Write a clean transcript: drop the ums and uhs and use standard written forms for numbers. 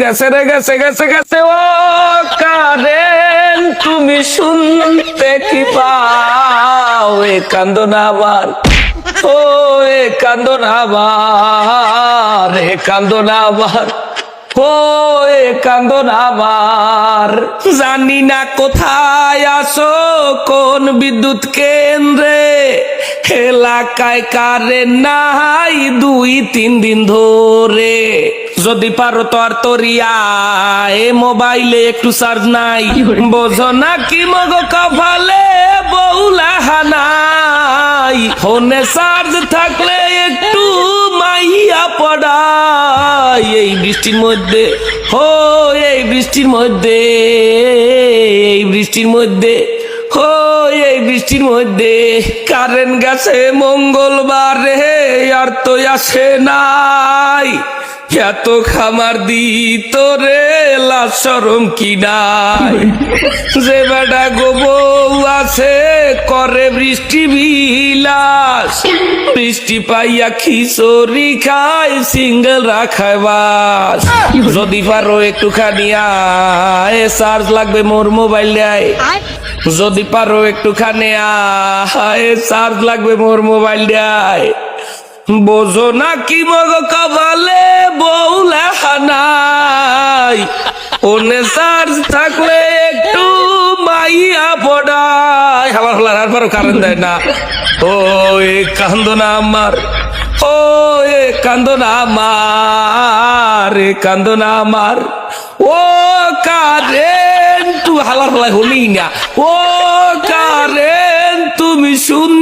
গেছে রে গেছে গেছে গেছে ও কারেন তুমি শুনতে কি পাও এ কান্দো না আবার ও এ কান্দো না আবার এ কান্দো না আবার ও এ কান্দো না আবার জানি না কোথায় আসো কোন বিদ্যুৎ কেন্দ্রে এলাকায় কারেন্ট নাই 2-3 দিন ধরে যদি পারো তো আর তোরিয়া এ মোবাইলে একটু চার্জ নাই বোঝো না কি মগ কপালে বউলা হানাই ফোনে চার্জ থাকলে একটু মাইয়া পড়াই এই বৃষ্টির মধ্যে হো এই বৃষ্টির মধ্যে এই বৃষ্টির মধ্যে হো এই বৃষ্টির মধ্যে কারেন্ট গেছে মঙ্গলবারে আর তো আসে নাই এত খামার দিত রে লাজ শরম কি নাই যে বেটা গো বউ আছে করে বৃষ্টি বিলাস বৃষ্টি পাইয়া খিচুড়ি খায় সিঙ্গেল রাখায় বাস যদি পারো একটুখানি আয় চার্জ লাগবে মোর মোবাইল দেয় যদি পারো একটুখানি আয় চার্জ লাগবে মোর মোবাইল দেয় বোঝো না কি মগ কপালে বউলা হানাই ওনে চার্জ থাকলে একটু মাইয়া পড়াই হালার হালার আর পারো কারেন্ট দেয় না ও এ কান্দো না আমার ও এ কান্দো না আমার এ কান্দো না আমার ও কারেন্ট তুই হালার হালাই হলি না ও কারেন্ট তুমি শুন